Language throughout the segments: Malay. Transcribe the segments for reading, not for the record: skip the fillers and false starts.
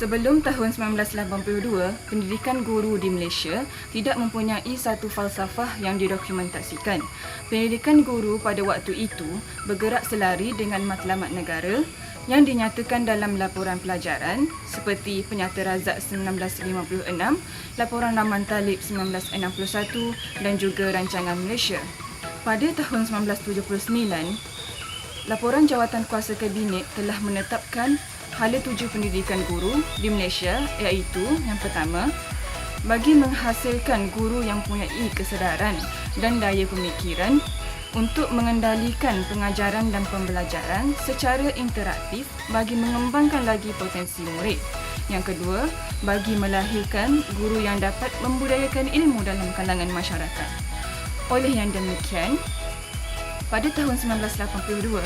Sebelum tahun 1982, pendidikan guru di Malaysia tidak mempunyai satu falsafah yang didokumentasikan. Pendidikan guru pada waktu itu bergerak selari dengan matlamat negara yang dinyatakan dalam laporan pelajaran seperti Penyata Razak 1956, Laporan Rahman Talib 1961 dan juga Rancangan Malaysia. Pada tahun 1979, Laporan Jawatan Kuasa Kabinet telah menetapkan hala tuju pendidikan guru di Malaysia, iaitu yang pertama, bagi menghasilkan guru yang mempunyai kesedaran dan daya pemikiran untuk mengendalikan pengajaran dan pembelajaran secara interaktif bagi mengembangkan lagi potensi murid. Yang kedua, bagi melahirkan guru yang dapat membudayakan ilmu dalam kalangan masyarakat. Oleh yang demikian, pada tahun 1982,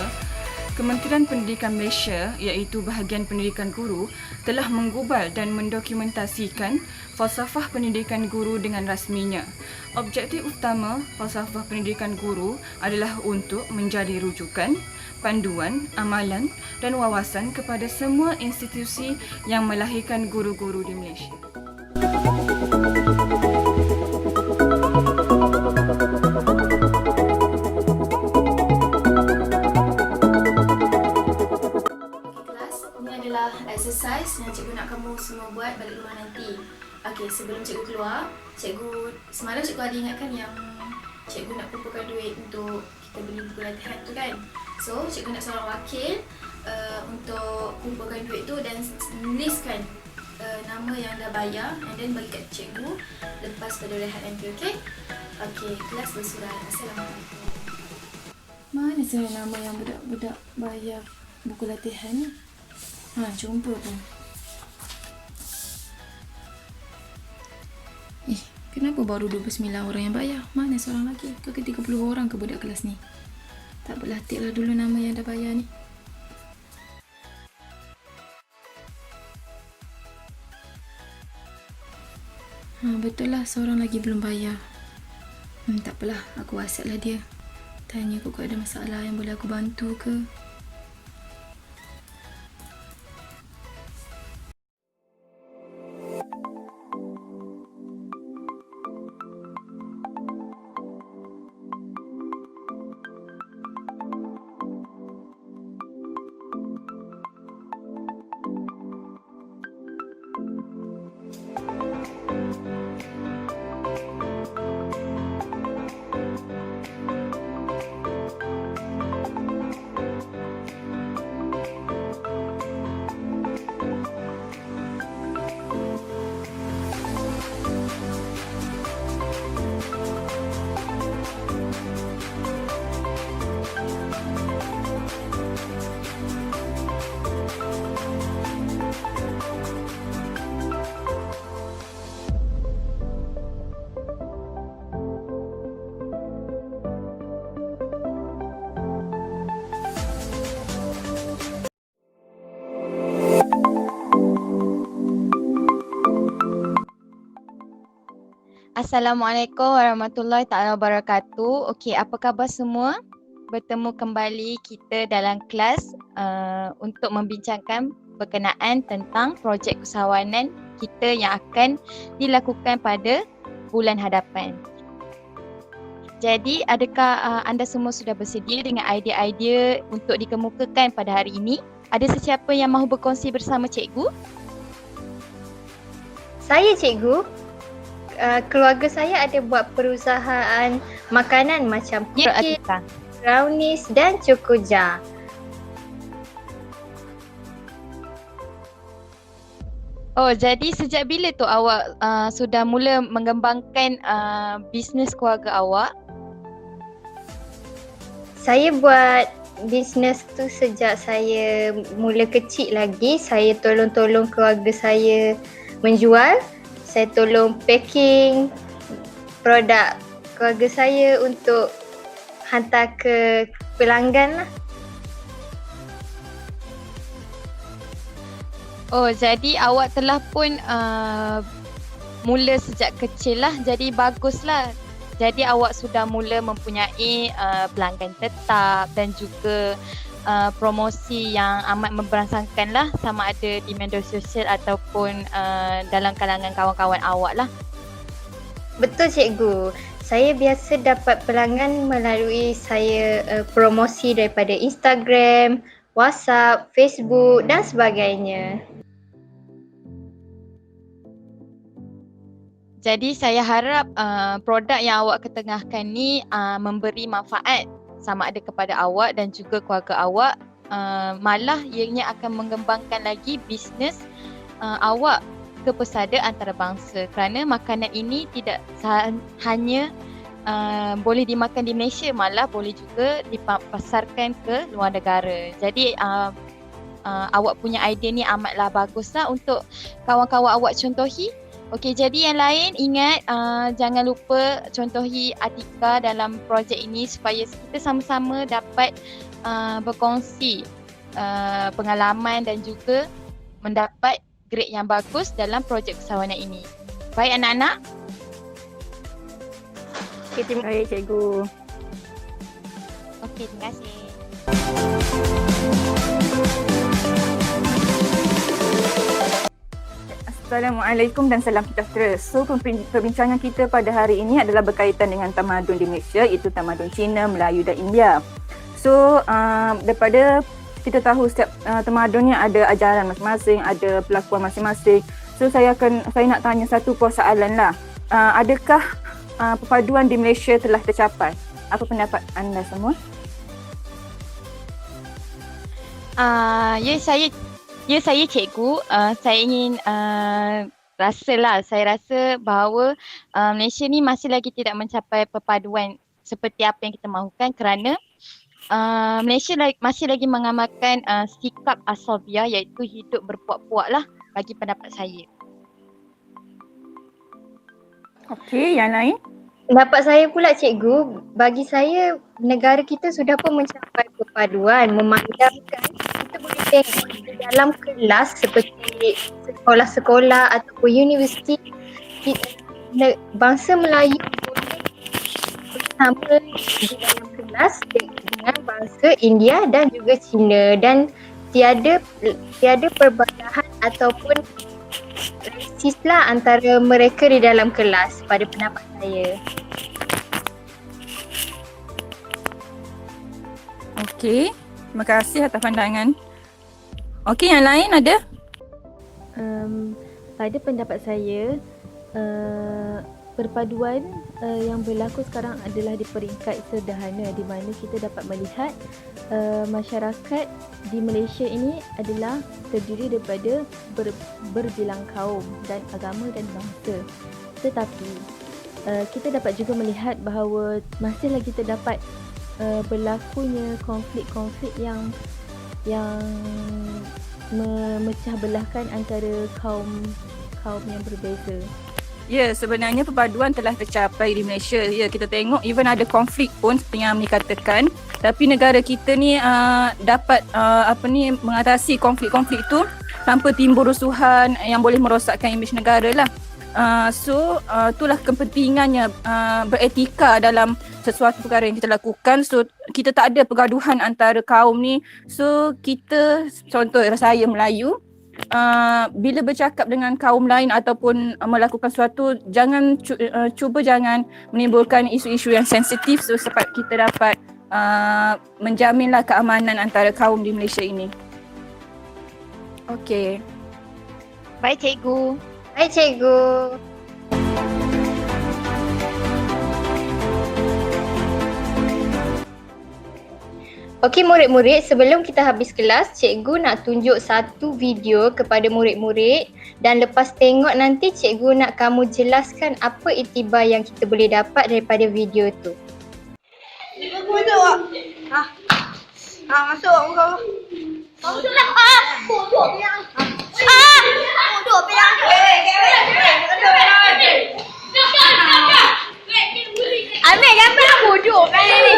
Kementerian Pendidikan Malaysia iaitu bahagian pendidikan guru telah menggubal dan mendokumentasikan falsafah pendidikan guru dengan rasminya. Objektif utama falsafah pendidikan guru adalah untuk menjadi rujukan, panduan, amalan dan wawasan kepada semua institusi yang melahirkan guru-guru di Malaysia. Exercise yang cikgu nak kamu semua buat balik rumah nanti. Okey, sebelum cikgu keluar, semalam cikgu ada ingatkan yang cikgu nak kumpulkan duit untuk kita beli buku latihan tu kan. So, cikgu nak seorang wakil untuk kumpulkan duit tu dan listkan nama yang dah bayar and then bagi kat cikgu lepas pada rehat nanti, okey? Okey, kelas bersurat. Assalamualaikum. Mana sebenarnya nama yang budak-budak bayar buku latihan ni? Jumpa pun. Kenapa baru 29 orang yang bayar? Mana seorang lagi? Ke 30 orang ke budak kelas ni? Tak apalah, tiklah dulu nama yang dah bayar ni. Betul lah, seorang lagi belum bayar. Tak apalah, aku WhatsApp lah dia. Tanya kok ada masalah yang boleh aku bantu ke. Assalamualaikum warahmatullahi taala wabarakatuh. Okey, apa khabar semua? Bertemu kembali kita dalam kelas untuk membincangkan berkenaan tentang projek usahawanan kita yang akan dilakukan pada bulan hadapan. Jadi, adakah anda semua sudah bersedia dengan idea-idea untuk dikemukakan pada hari ini? Ada sesiapa yang mahu berkongsi bersama cikgu? Saya cikgu. Keluarga saya ada buat perusahaan makanan macam cake, brownies dan cokoja. Oh, jadi sejak bila tu awak sudah mula mengembangkan bisnes keluarga awak? Saya buat bisnes tu sejak saya mula kecil lagi. Saya tolong-tolong keluarga saya menjual. Saya tolong packing produk keluarga saya untuk hantar ke pelanggan lah. Oh, jadi awak telah pun mula sejak kecil lah. Jadi baguslah. Jadi awak sudah mula mempunyai pelanggan tetap dan juga promosi yang amat memberangsangkan lah, sama ada di media sosial ataupun dalam kalangan kawan-kawan awak lah. Betul cikgu. Saya biasa dapat pelanggan melalui saya promosi daripada Instagram, WhatsApp, Facebook dan sebagainya. Jadi saya harap produk yang awak ketengahkan ni memberi manfaat sama ada kepada awak dan juga keluarga awak. Malah ianya akan mengembangkan lagi bisnes awak ke pesada antarabangsa, kerana makanan ini tidak hanya boleh dimakan di Malaysia, malah boleh juga dipasarkan ke luar negara. Jadi awak punya idea ni amatlah baguslah untuk kawan-kawan awak contohi. Okey, jadi yang lain ingat jangan lupa contohi Atika dalam projek ini supaya kita sama-sama dapat berkongsi pengalaman dan juga mendapat grade yang bagus dalam projek persawanan ini. Baik anak-anak? Okay, terima kasih cikgu. Okey, terima kasih. Assalamualaikum dan salam sejahtera. So perbincangan kita pada hari ini adalah berkaitan dengan tamadun di Malaysia, iaitu tamadun Cina, Melayu dan India. So daripada kita tahu setiap tamadunnya ada ajaran masing-masing, ada pelakuan masing-masing. So saya nak tanya satu persoalan lah. Adakah perpaduan di Malaysia telah tercapai? Apa pendapat anda semua? Ya saya cikgu, saya ingin saya rasa bahawa Malaysia ni masih lagi tidak mencapai perpaduan seperti apa yang kita mahukan, kerana Malaysia masih lagi mengamalkan sikap asabiah, iaitu hidup berpuak-puak lah bagi pendapat saya. Okey, yang lain? Pendapat saya pula cikgu, bagi saya negara kita sudah pun mencapai perpaduan, memandangkan kita boleh tengok di dalam kelas seperti sekolah-sekolah ataupun universiti, bangsa Melayu boleh bersama di dalam kelas dengan bangsa India dan juga Cina, dan tiada perbadahan ataupun rasis lah antara mereka di dalam kelas pada pendapat saya. Okey, terima kasih atas pandangan. Okey, yang lain ada? Pada pendapat saya, perpaduan yang berlaku sekarang adalah di peringkat sederhana, di mana kita dapat melihat masyarakat di Malaysia ini adalah terdiri daripada berbilang kaum dan agama dan bangsa. Tetapi kita dapat juga melihat bahawa masih lagi terdapat berlakunya konflik-konflik yang memecah belahkan antara kaum yang berbeza. Ya, sebenarnya perpaduan telah tercapai di Malaysia. Ya, kita tengok even ada konflik pun seperti yang Amni katakan, tapi negara kita ni dapat mengatasi konflik-konflik itu tanpa timbul rusuhan yang boleh merosakkan imej negara lah. Itulah kepentingannya beretika dalam sesuatu perkara yang kita lakukan. So kita tak ada pergaduhan antara kaum ni. So kita, contoh saya Melayu, bila bercakap dengan kaum lain ataupun melakukan sesuatu, cuba jangan menimbulkan isu-isu yang sensitif, so supaya kita dapat menjaminlah keamanan antara kaum di Malaysia ini. Okey. Baik cikgu. Baik cikgu. Okey murid-murid, sebelum kita habis kelas, cikgu nak tunjuk satu video kepada murid-murid, dan lepas tengok nanti cikgu nak kamu jelaskan apa iktibar yang kita boleh dapat daripada video tu. Masuk kau. Masuklah. Bodoh biang. Bodoh biang. Ambil gambar bodoh kan ni.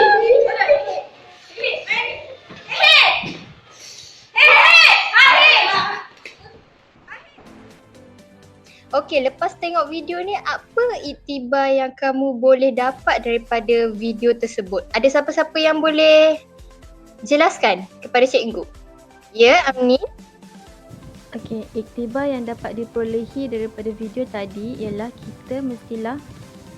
Okey, lepas tengok video ni, apa iktibar yang kamu boleh dapat daripada video tersebut? Ada siapa-siapa yang boleh jelaskan kepada cikgu. Ya, Amni. Okey, iktibar yang dapat diperolehi daripada video tadi ialah kita mestilah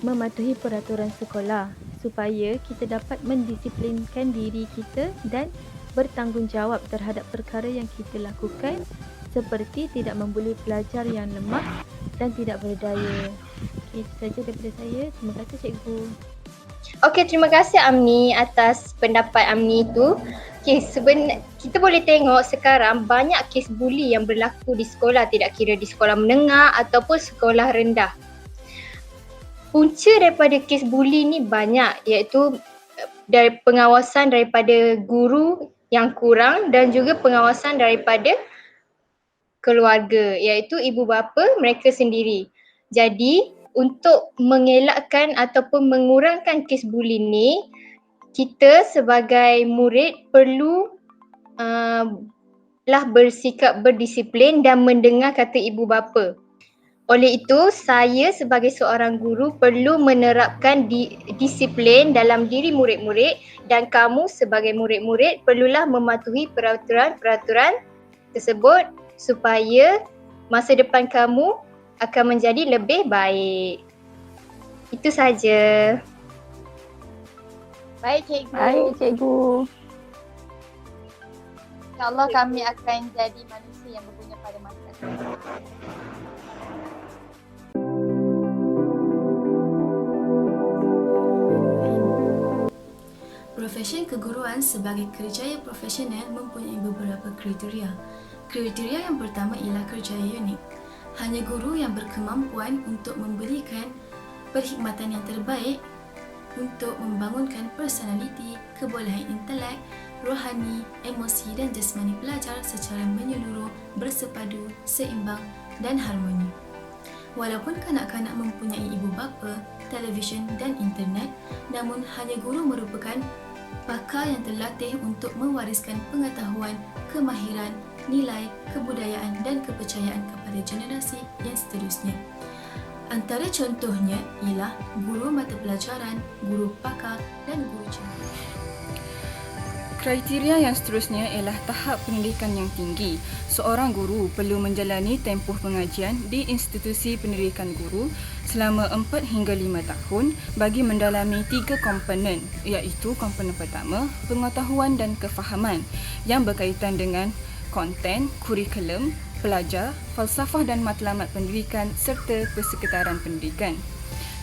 mematuhi peraturan sekolah supaya kita dapat mendisiplinkan diri kita dan bertanggungjawab terhadap perkara yang kita lakukan seperti tidak membuli pelajar yang lemah dan tidak berdaya. Okey, itu saja daripada saya. Terima kasih cikgu. Okey, terima kasih Amni atas pendapat Amni itu. Okey, kita boleh tengok sekarang banyak kes buli yang berlaku di sekolah, tidak kira di sekolah menengah ataupun sekolah rendah. Punca daripada kes buli ni banyak, iaitu dari pengawasan daripada guru yang kurang dan juga pengawasan daripada keluarga, iaitu ibu bapa mereka sendiri. Jadi untuk mengelakkan ataupun mengurangkan kes buli ni, kita sebagai murid perlu lah bersikap berdisiplin dan mendengar kata ibu bapa. Oleh itu, saya sebagai seorang guru perlu menerapkan disiplin dalam diri murid-murid dan kamu sebagai murid-murid perlulah mematuhi peraturan-peraturan tersebut supaya masa depan kamu akan menjadi lebih baik. Itu saja. Baik cikgu. Baik cikgu. InsyaAllah kami akan jadi manusia yang berguna pada masa akan datang. Profesi keguruan sebagai kerjaya profesional mempunyai beberapa kriteria. Kriteria yang pertama ialah kerjaya unik. Hanya guru yang berkemampuan untuk memberikan perkhidmatan yang terbaik untuk membangunkan personaliti, kebolehan intelek, rohani, emosi dan jasmani pelajar secara menyeluruh, bersepadu, seimbang dan harmoni. Walaupun kanak-kanak mempunyai ibu bapa, televisyen dan internet, namun hanya guru merupakan pakar yang terlatih untuk mewariskan pengetahuan, kemahiran, nilai, kebudayaan dan kepercayaan kepada generasi yang seterusnya. Antara contohnya ialah guru mata pelajaran, guru pakar dan guru campur. Kriteria yang seterusnya ialah tahap pendidikan yang tinggi. Seorang guru perlu menjalani tempoh pengajian di institusi pendidikan guru selama 4 hingga 5 tahun bagi mendalami 3 komponen, iaitu komponen pertama, pengetahuan dan kefahaman yang berkaitan dengan konten, kurikulum, pelajar, falsafah dan matlamat pendidikan serta persekitaran pendidikan.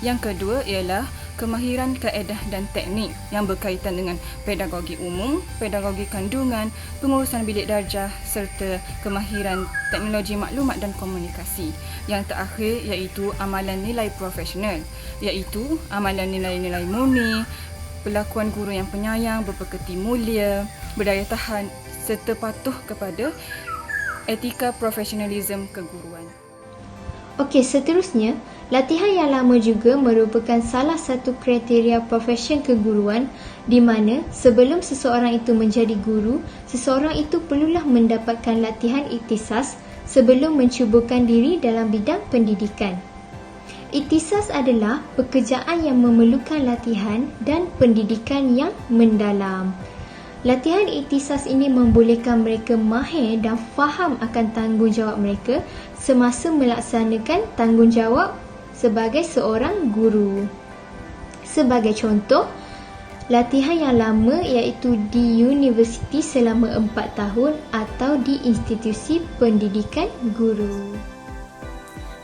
Yang kedua ialah kemahiran kaedah dan teknik yang berkaitan dengan pedagogi umum, pedagogi kandungan, pengurusan bilik darjah serta kemahiran teknologi maklumat dan komunikasi. Yang terakhir iaitu amalan nilai profesional, iaitu amalan nilai-nilai murni, perlakuan guru yang penyayang, berpekerti mulia, berdaya tahan serta patuh kepada etika profesionalisme keguruan. Okey, seterusnya, latihan yang lama juga merupakan salah satu kriteria profesion keguruan di mana sebelum seseorang itu menjadi guru, seseorang itu perlulah mendapatkan latihan ikhtisas sebelum mencubukan diri dalam bidang pendidikan. Ikhtisas adalah pekerjaan yang memerlukan latihan dan pendidikan yang mendalam. Latihan ikhtisas ini membolehkan mereka mahir dan faham akan tanggungjawab mereka semasa melaksanakan tanggungjawab sebagai seorang guru. Sebagai contoh, latihan yang lama iaitu di universiti selama 4 tahun atau di institusi pendidikan guru.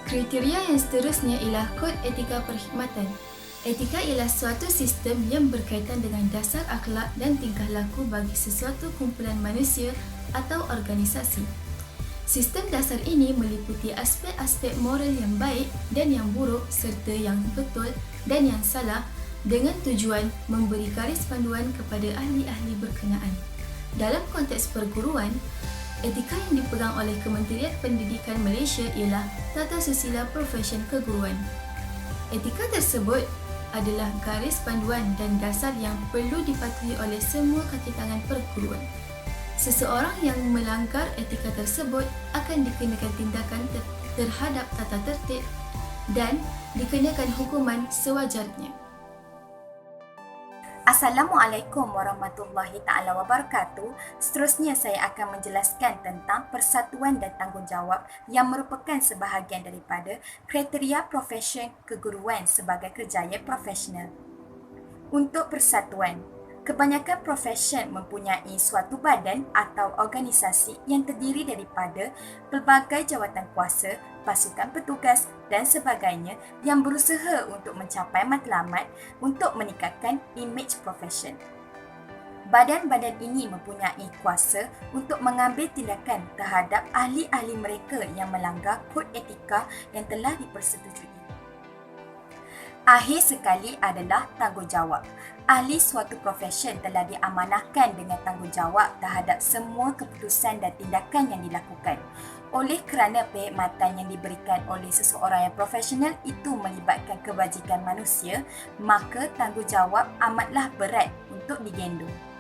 Kriteria yang seterusnya ialah kod etika perkhidmatan. Etika ialah suatu sistem yang berkaitan dengan dasar akhlak dan tingkah laku bagi sesuatu kumpulan manusia atau organisasi. Sistem dasar ini meliputi aspek-aspek moral yang baik dan yang buruk serta yang betul dan yang salah dengan tujuan memberi garis panduan kepada ahli-ahli berkenaan. Dalam konteks perguruan, etika yang dipegang oleh Kementerian Pendidikan Malaysia ialah Tata Susila Profesion Keguruan. Etika tersebut adalah garis panduan dan dasar yang perlu dipatuhi oleh semua kaki tangan perguruan. Seseorang yang melanggar etika tersebut akan dikenakan tindakan terhadap tata tertib dan dikenakan hukuman sewajarnya. Assalamualaikum warahmatullahi taala wabarakatuh. Seterusnya saya akan menjelaskan tentang persatuan dan tanggungjawab yang merupakan sebahagian daripada kriteria profesi keguruan sebagai kerjaya profesional. Untuk persatuan, kebanyakan profesi mempunyai suatu badan atau organisasi yang terdiri daripada pelbagai jawatan kuasa, pasukan petugas dan sebagainya yang berusaha untuk mencapai matlamat untuk meningkatkan imej profesi. Badan-badan ini mempunyai kuasa untuk mengambil tindakan terhadap ahli-ahli mereka yang melanggar kod etika yang telah dipersetujui. Akhir sekali adalah tanggungjawab. Ahli suatu profesi telah diamanahkan dengan tanggungjawab terhadap semua keputusan dan tindakan yang dilakukan. Oleh kerana perkhidmatan yang diberikan oleh seseorang yang profesional itu melibatkan kebajikan manusia, maka tanggungjawab amatlah berat untuk digendong.